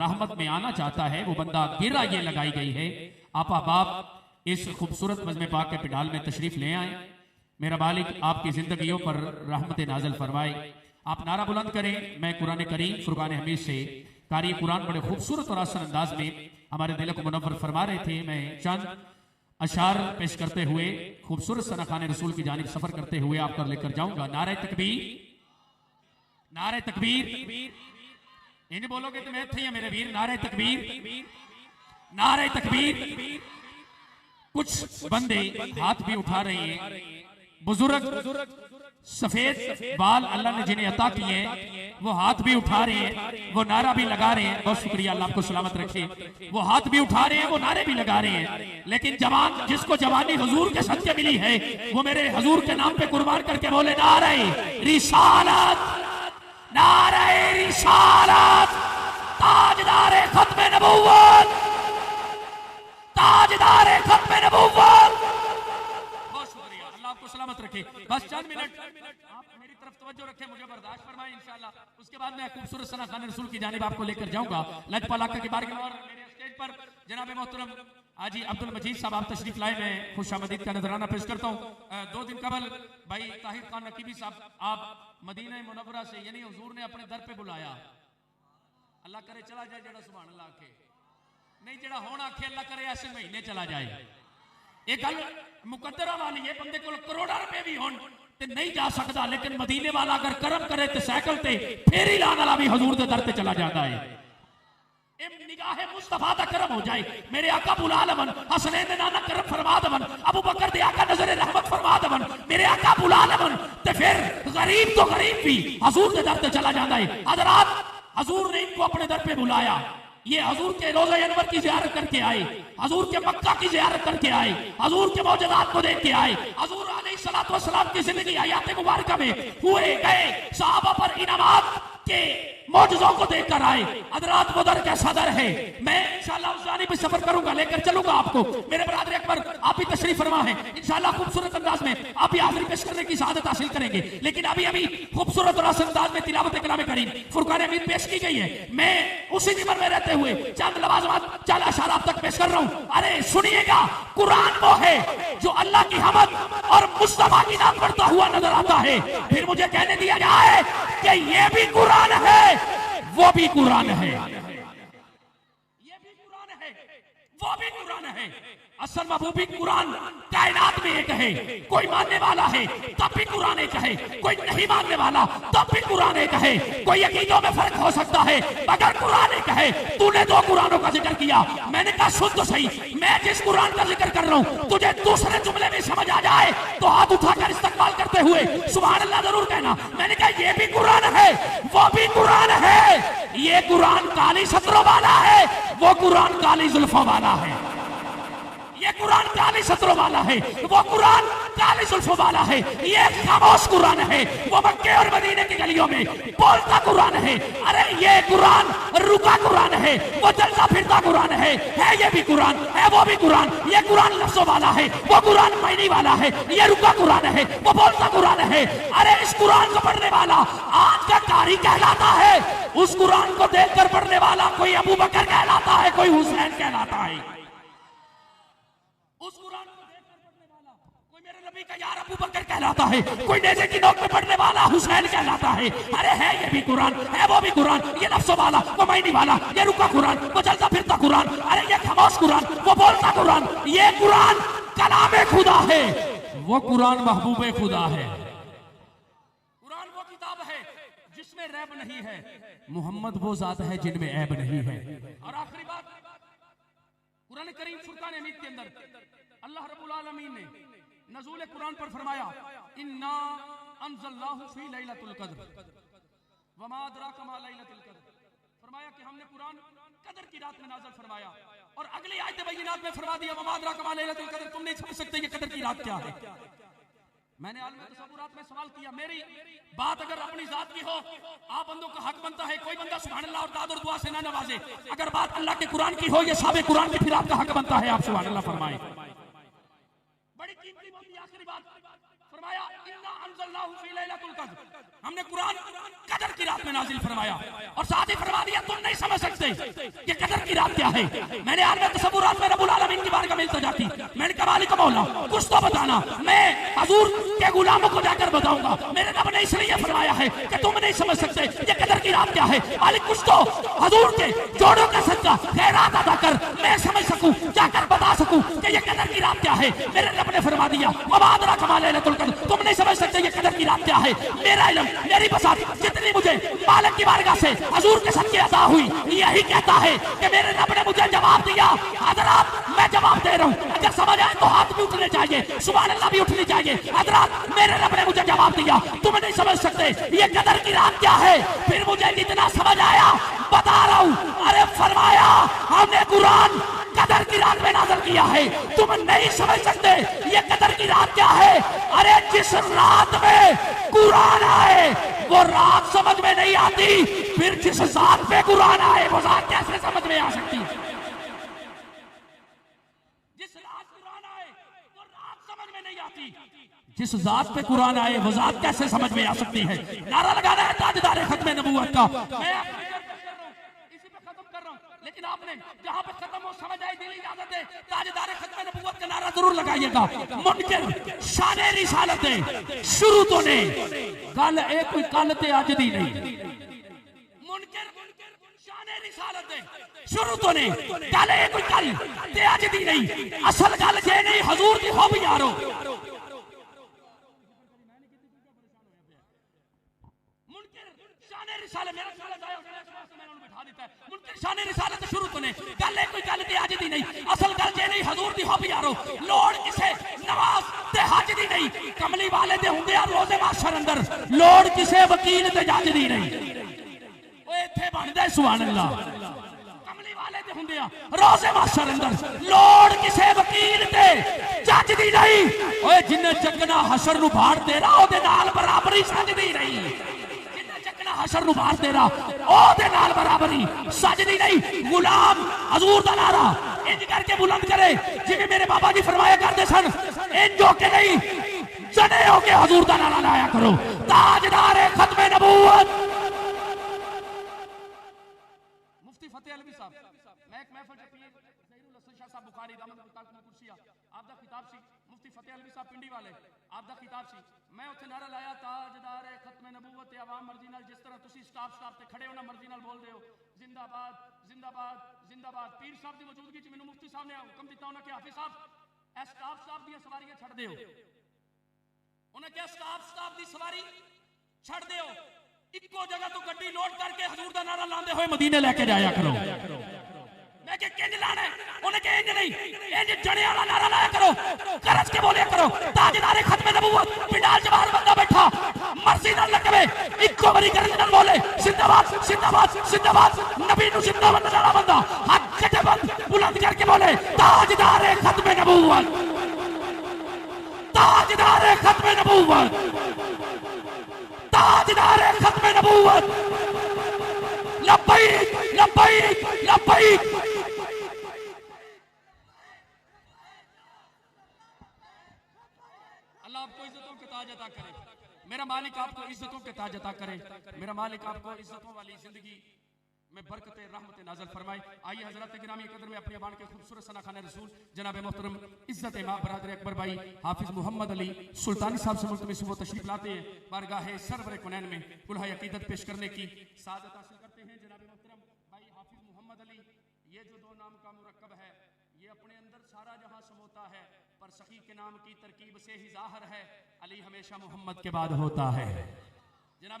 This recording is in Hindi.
रहमत में आना चाहता है वो बंदा गिरा ये लगाई गई है। आप अहबाब इस खूबसूरत मजमे पाक के पिंडाल में तशरीफ ले आए। मेरा मालिक आपकी जिंदगियों पर रहमत नाजल फरमाए। आप नारा बुलंद करें। मैं कुरान करीम फुरकान हमीद से कारी कुरान बड़े खूबसूरत और आसान अंदाज में हमारे दिल को मुनव्वर फरमा रहे थे। मैं चंद अशार पेश करते हुए खूबसूरत सना खाने रसूल की जानिब सफर करते हुए आपको लेकर जाऊंगा। नारे तकबीर, नारे तकबीर। इन बोलोगे तो मैं थे मेरे वीर। नारे तकबीर, नारे तकबीर। कुछ बंदे हाथ भी उठा रहे हैं। बुजुर्ग सफेद बाल अल्लाह ने जिन्हें अता किए वो हाथ भी उठा रहे हैं, वो नारा भी लगा रहे हैं। बहुत शुक्रिया, अल्लाह आपको सलामत रखे। वो हाथ भी उठा रहे हैं, वो नारे भी लगा रहे हैं। लेकिन जवान जिसको जवानी हुजूर के सदके मिली है वो मेरे हुजूर के नाम पे कुर्बान करके बोले नारे रिसालत, नारे रिसालत। ताजदारे खत्मे नबुव्वत, ताजदारे खत्मे नबुव्वत। बहुत शुक्रिया, अल्लाह आपको सलामत रखे। बस चंद मिनट आप मेरी तरफ तवज्जो रखें, मुझे बर्दाश्त फरमाएं इंशाल्लाह। उसके बाद मैं खूबसूरत सना खाने रसूल की जानिब आपको लेकर जाऊंगा। लजपाल आका की बारगाह में और मेरे स्टेज पर जनाब मोहतरम हाजी अब्दुल मजीद साहब आप तशरीफ लाए। मैं खुशामदीद का नजराना पेश करता हूँ। 2 दिन कबल भाई ताहिर खान नकीबी साहब आप मदीना मुनव्वरा से यानी हुजूर ने अपने दर पे बुलाया। अल्लाह करे चला जाए जड़ा सुभान अल्लाह आखे, नहीं जड़ा होना आखे अल्लाह करे ऐसे महीने चला जाए। ये गल मुकद्दरा वाली है। बंदे को करोड़ा रुपए भी होन ते नहीं जा सकता, लेकिन मदीने वाला अगर करम करे तो साइकिल ते फेरी लाने वाला भी हुजूर दे दर ते चला जाता है। निगाहे मुस्तफा दा करम हो जाए। मेरे आका बुला लवन, हसनैन दे नाना करम फरमा दवन, अबू बकर दे आका नजर रहमत फरमा दवन, मेरे आका बुला लवन ते फिर गरीब तो गरीब भी हुजूर दे दर ते चला जाता है। हजरात हुजूर ने इनको अपने दर पे बुलाया। ये हुजूर के रोज़ा अनवर की ज़ियारत करके आए, हुजूर के मक्का की ज़ियारत करके आए, हुजूर के मौजूदात को देख के आए। हुजूर अलैहिस्सलातु वस्सलाम की जिंदगी हयात मुबारका में हुए गए सहाबा पर इनामात के मौजूदों को देखकर आए। हजरात वो दर का सदर है। मैं इंशाअल्लाह उस जानिब पे सफर करूंगा, लेकर चलूंगा आपको। मेरे बरादर अकबर आप भी तशरीफ फरमा है। इंशाअल्लाह खूबसूरत अंदाज में आप भी हाजिरी पेश करने की शहादत हासिल करेंगे। लेकिन अभी खूबसूरत और आसान अंदाज में तिलावत कलाम करीम फुरकान हमीद पेश की गई है। मैं उसी जिम्मन में रहते हुए चंद लवाज़मात चाल अशार आप तक पेश कर रहा हूँ। अरे सुनिएगा, कुरान वो है जो अल्लाह की हमद और मुस्तफा की नाम पढ़ता हुआ नजर आता है। फिर मुझे कहने दिया जाए कि ये भी कुरान है, वो भी कुरान है, ये भी कुरान है, वो भी कुरान है। असल महबूबी कुरान कायनात में एक है। कोई मानने वाला है तब भी कुरान एक है, कोई नहीं मानने वाला तब भी कुरान एक है। कोई अकीदों में फर्क हो सकता है मगर कुरान एक है। तूने 2 कुरानों का जिक्र किया, मैंने कहा सुन तो सही, मैं जिस कुरान का जिक्र कर रहा हूँ तुझे दूसरे जुमले में समझ आ जाए तो हाथ उठाकर इस्तकबाल करते हुए सुभान अल्लाह जरूर कहना। मैंने कहा ये भी कुरान है, वो भी कुरान है। ये कुरान काली सतरों वाला है, वो कुरान काली जुल्फों वाला है। ये कुरान काली सतरों वाला है, वो कुरान काली जुल्फों वाला है। ये खामोश कुरान है, वो मक्के और मदीने की गलियों में बोलता कुरान है। अरे ये कुरान रुका कुरान है, वो चलता फिरता कुरान है ये भी कुरान है, वो भी कुरान। ये कुरान लफ्जों वाला है, वो कुरान मायने वाला है। ये रुका कुरान है, वो बोलता कुरान है। अरे इस कुरान को पढ़ने वाला आज का कारी कहलाता है। उस कुरान को देखकर पढ़ने वाला कोई अबू बकर कहलाता है, कोई हुसैन कहलाता है। उस कुरान को देखकर पढ़ने वाला कोई मेरे नबी का यार अबू बकर कहलाता है, कोई नेज़े की नोक में पढ़ने वाला हुसैन कहलाता है। अरे है ये भी कुरान है, वो भी कुरान। ये लफ्ज़ों वाला, वो मायने वाला, ये रुका कुरान, वो चलता फिरता कुरान। अरे ये खामोश कुरान, वो बोलता कुरान। ये कुरान कलामे खुदा है, वो कुरान महबूबे खुदा है। कुरान वो किताब है जिसमें रैब नहीं है, मोहम्मद वो जात है जिनमें ऐब नहीं है। और आखिरी बात, कुरान करीम फुरकान हमीद के अंदर अल्लाह रब्बुल आलमीन ने नज़ूल कुरान पर फरमाया इन्ना अंज़लनाहु फी लैलतुल क़द्र वमा अदराका मा लैलतुल क़द्र। फरमाया कि हमने कुरान कदर की रात में नाज़िल फरमाया। और अगली आयत बय्यिनात में फरमा दिया वमा अदराका मा लैलतुल क़द्र। तुम नहीं समझ सकते ये कदर की रात क्या है। मैंने आलम तसव्वुरात में सवाल किया, मेरी बात अगर अपनी जात की हो आप बंदों का हक बनता है कोई बंदा सुभान अल्लाह और दाद और दुआ से ना नवाजे। अगर बात अल्लाह के कुरान की हो, ये साबे कुरान की, फिर आपका हक बनता है आप सुभान अल्लाह फरमाए। बड़ी कीमती बात, आखिरी बात फरमाया इन्ना अंज़लनाहु फी लैलतुल क़द्र, हमने कुरान कदर की रात में नाजिल फरमाया। और साथ ही फरमा दिया तुम नहीं समझ सकते ये कदर की रात क्या है। मैंने आलम तसव्वुरात में रब्बुल आलमीन की बारगाह में इल्तिजा की, मैंने कहा मालिक मौला कुछ तो बताना, मैं हुजूर के गुलामों को जाकर बताऊंगा। मेरे रब ने इसलिए फरमाया है कि तुम नहीं समझ सकते ये कदर की रात क्या है। मालिक कुछ तो हुजूर के जोड़ों का सदका खैरात अदा कर, मैं समझ सकूं, जाकर बता सकूं कि ये कदर की रात क्या है। मेरे रब ने फरमा दिया वबादरा कमा लैलतुल क़द्र, तुम नहीं समझ सकते ये कदर की रात क्या है। मेरा इल्म मेरी बसात जितनी मुझे मालिक की बारगाह से हुजूर के सदके अता हुई, यही कहता है कि मेरे रब ने मुझे जवाब दिया। हजरात मैं जवाब दे रहा हूं, अगर समझ आए तो हाथ भी उठने चाहिए, सुभान अल्लाह भी उठनी चाहिए। हजरात मेरे रब ने मुझे जवाब दिया, तुम नहीं समझ सकते ये कदर की रात क्या है। फिर मुझे जितना समझ आया बता रहा हूं। अरे फरमाया हमने कुरान कदर की रात में नाज़िल किया है, तुम नहीं समझ सकते ये कदर की रात क्या है। अरे जिस रात में कुरान आए वो रात समझ में नहीं आती, फिर जिस जात पे कुरान आए वो जात कैसे समझ में आ सकती। जिस रात कुरान आए वो रात समझ में नहीं आती, जिस जात पे कुरान आए वो जात कैसे समझ में आ सकती है। नारा लगाना है ताजदार खत्म नबूवत का। मैं इसी पे खत्म कर रहा हूं, लेकिन आपने जहां पे खत्म हो समझ आई दिल इजाजत है ताजदार खत्म नबूवत का नारा जरूर लगाइएगा। मुनकिर शाने रिसालत है शुरू तो ने कल एक कोई कल ते अज दी नहीं। मुनकिर शाने रिसालत है शुरू तो ने कल एक कोई कल ते अज दी नहीं। असल गल जे नहीं हुजूर दी हो भी यारो। शाने रिसालत शुरू तो ने गल कोई गल ते अज दी नहीं। असल गल जे नहीं हुजूर दी हो भी यारो। लोड़ किसे नमाज ते हज दी नहीं, कमली वाले दे हुंदे आ रोज़े माशर अंदर। लोड़ किसे वकील ते जज दी नहीं। ओए इत्थे बनदा सुभान अल्लाह, कमली वाले दे हुंदे आ रोज़े माशर अंदर। लोड़ किसे वकील ते जज दी नहीं। ओए जिन्ने जगना हशर नु भाड़ तेरा ओदे नाल बराबरी सजदी नहीं। हशर नु भार तेरा ओदे नाल बराबरी सजदी नहीं। गुलाम हुजूर दा नारा इंज करके बुलंद करे जिवें मेरे बाबा जी फरमाया करते सन, इंज होके नहीं जने होके हुजूर दा नारा लाया करो। ताजदार खत्म नबूवत मुफ्ती फतेह अलवी साहब, मैं एक महफिल च पीर ज़हीरुल हसन शाह साहब बुखारी दामद मुतालका कुर्सिया आप दा खिताब सी, मुफ्ती फतेह अलवी साहब पिंडी वाले आप दा खिताब सी। मैं उत्थे नारा लाया ताजदार खत्म नबूवत आवाम मर्जी नाल जिस तरह तुसी स्टाफ ते खड़े हो ना मर्जी नाल बोल दे हो जिंदाबाद जिंदाबाद जिंदाबाद। पीर साहब की मौजूदगी च मैनूं मुफ्ती साहब ने हुक्म दिता, उन्हें कहा हाफिज साहब ए स्टाफ दी सवारियां छड़ दिओ। उन्हें कहा स्टाफ दी सवारी छड़ दिओ, इक्को जगह तो गड्डी लोड करके हुजूर दा नारा लांदे होए मदीने लेके जाया करो। मैं के किंज लाना है, उन्हें कहा इंज नहीं इंज जने वाला नारा लाया करो, गरज के बोलिया करो ताजदार खत्म नबूवत। पिंडाल च बाहर बंदा बैठा मर्जी नाल लगवे इक्को बारी गरज नाल बोले जिंदाबाद जिंदाबाद जिंदाबाद। नबी नु जिंदा बनने वाला बंदा हाथ कटे बंद बुलंद करके बोले ताजदार खत्म नबूवत, ताजदार खत्म नबूवत, ताजदार खत्म नबूवत। लब्बैक लब्बैक लब्बैक। अल्लाह आपको इज्जतों के ताज अता करे, मेरा मालिक आपको इज्जतों के ताज अता करे, मेरा मालिक आपको इज्जतों वाली जिंदगी में बरकत रहमत नाज़िल फरमाए। आइए हजरत गिरामी कदर में अपनी अबान के खूबसूरत सना खाने रसूल जनाब मोहतरम इज्जत मां बरादर अकबर भाई हाफिज मोहम्मद अली सुल्तानी साहब से मुल्तमिस वो तशरीफ लाते हैं बारगाह सरवर कुनैन में कुल्हा अकीदत पेश करने की सादत हासिल करते हैं। जनाब मोहतरम भाई हाफिज मोहम्मद अली, ये जो दो नाम का मुरक्कब है ये अपने अंदर सारा जहां समोता है, पर सखी के नाम की तरकीब से ही जाहिर है अली हमेशा मोहम्मद के बाद होता है। जनाब